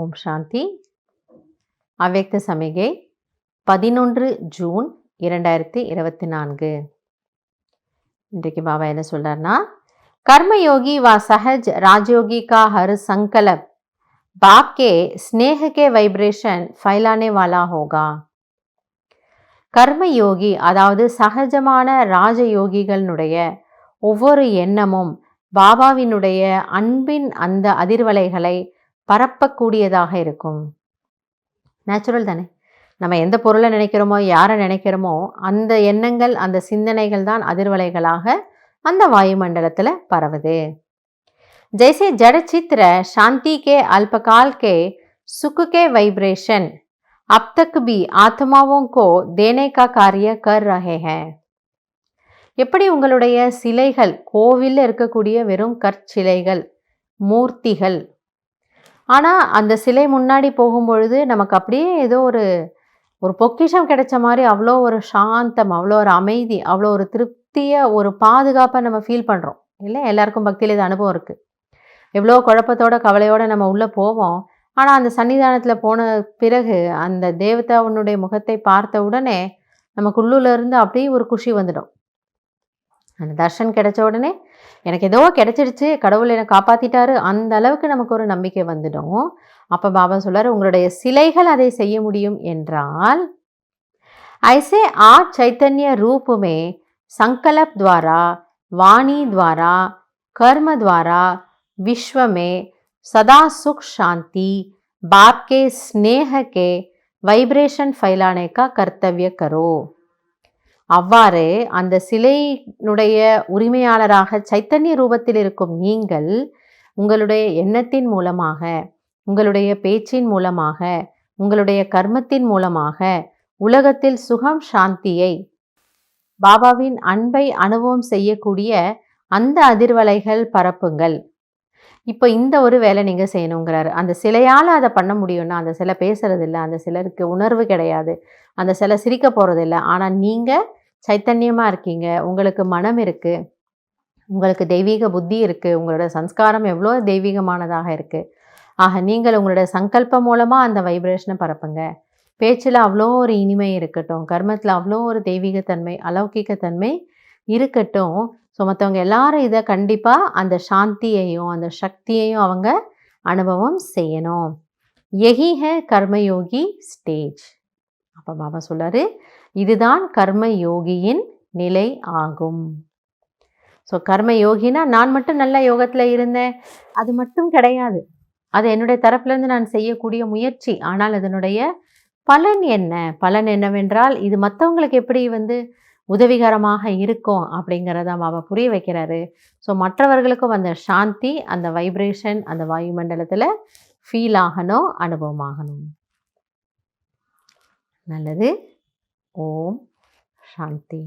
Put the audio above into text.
ஓம் சாந்தி. அவ்யக்த சமிகை 11 ஜூன் 2024. இன்றைக்கு பாபா என்ன சொல்றாருன்னா, कर्मयोगी व सहज राजयोगी का हर संकल्प बाप के स्नेह के वाइब्रेशन फैलाने वाला होगा. கர்மயோகி அதாவது சகஜமான ராஜயோகிகளுடைய ஒவ்வொரு எண்ணமும் பாபாவினுடைய அன்பின் அந்த அதிர்வலைகளை பரப்பக்கூடியதாக இருக்கும். நேச்சுரல் தானே. நம்ம எந்த பொருளை நினைக்கிறோமோ, யாரை நினைக்கிறோமோ, அந்த எண்ணங்கள் அந்த சிந்தனைகள் தான் அதிர்வலைகளாக அந்த வாயுமண்டலத்தில் பரவுது. जैसे जड़ चित्र शांति के अल्पकाल के सुख के वाइब्रेशन अब तक भी आत्माओं को देने का कार्य कर रहे हैं. எப்படி உங்களுடைய சிலைகள், கோவிலில் இருக்கக்கூடிய வெறும் கற்சிலைகள், மூர்த்திகள், ஆனால் அந்த சிலை முன்னாடி போகும்பொழுது நமக்கு அப்படியே ஏதோ ஒரு பொக்கிஷம் கிடைச்ச மாதிரி அவ்வளோ ஒரு சாந்தம், அவ்வளோ ஒரு அமைதி, அவ்வளோ ஒரு திருப்தியை, ஒரு பாதுகாப்பை நம்ம ஃபீல் பண்ணுறோம் இல்லை? எல்லாருக்கும் பக்தியில் இது அனுபவம் இருக்குது. எவ்வளோ குழப்பத்தோட கவலையோடு நம்ம உள்ளே போவோம். ஆனால் அந்த சன்னிதானத்தில் போன பிறகு அந்த தேவதாவுனுடைய முகத்தை பார்த்த உடனே நமக்கு உள்ளூர்லேருந்து அப்படியே ஒரு குஷி வந்துடும். அந்த தர்ஷன் கிடைச்ச உடனே எனக்கு ஏதோ கிடைச்சிடுச்சு, கடவுள் என்னை காப்பாற்றிட்டாரு, அந்த அளவுக்கு நமக்கு ஒரு நம்பிக்கை வந்துடும். அப்போ பாபா சொல்றார், உங்களுடைய சிலைகள் அதை செய்ய முடியும் என்றால் ऐसे आज चैतन्य रूप में संकल्प द्वारा, वाणी द्वारा, कर्म द्वारा विश्व में सदा सुख शांति बाप के स्नेह के वाइब्रेशन फैलाने का कर्तव्य करो. அவ்வாறு அந்த சிலையினுடைய உரிமையாளராக சைத்தன்ய ரூபத்தில் இருக்கும் நீங்கள் உங்களுடைய எண்ணத்தின் மூலமாக, உங்களுடைய பேச்சின் மூலமாக, உங்களுடைய கர்மத்தின் மூலமாக உலகத்தில் சுகம் சாந்தியை, பாபாவின் அன்பை அனுபவம் செய்யக்கூடிய அந்த அதிர்வலைகள் பரப்புங்கள். இப்போ இந்த ஒரு வேலை நீங்கள் செய்யணுங்கிறாரு. அந்த சிலையால் அதை பண்ண முடியும்னா, அந்த சிலை பேசுறதில்லை, அந்த சிலருக்கு உணர்வு கிடையாது, அந்த சிலை சிரிக்க போகிறதில்லை. ஆனால் நீங்கள் சைத்தன்யமாக இருக்கீங்க, உங்களுக்கு மனம் இருக்குது, உங்களுக்கு தெய்வீக புத்தி இருக்குது, உங்களோட சம்ஸ்காரம் எவ்வளோ தெய்வீகமானதாக இருக்குது. ஆக நீங்கள் உங்களோட சங்கல்பம் மூலமாக அந்த வைப்ரேஷனை பரப்புங்க. பேச்சில் அவ்வளோ ஒரு இனிமை இருக்கட்டும், கர்மத்தில் அவ்வளோ ஒரு தெய்வீகத்தன்மை, அலௌகிகத்தன்மை இருக்கட்டும். ஸோ மற்றவங்க எல்லாரும் இதை கண்டிப்பாக அந்த சாந்தியையும் அந்த சக்தியையும் அவங்க அனுபவம் செய்யணும். யஹி ஹே கர்மயோகி ஸ்டேஜ். அப்போ பாபா சொல்றாரு, இதுதான் கர்மயோகியின் நிலை ஆகும். ஸோ கர்மயோகினா நான் மட்டும் நல்ல யோகத்தில் இருந்தேன் அது மட்டும் கிடையாது. அது என்னுடைய தரப்புலேருந்து நான் செய்யக்கூடிய முயற்சி. ஆனால் அதனுடைய பலன் என்ன? பலன் என்னவென்றால் இது மற்றவங்களுக்கு எப்படி உதவிகரமாக இருக்கும் அப்படிங்கிறத பாபா புரிய வைக்கிறாரு. ஸோ மற்றவர்களுக்கும் அந்த சாந்தி, அந்த வைப்ரேஷன் அந்த வாயுமண்டலத்தில் ஃபீல் ஆகணும், அனுபவமாகணும். நல்லது. ஓம் சாந்தி.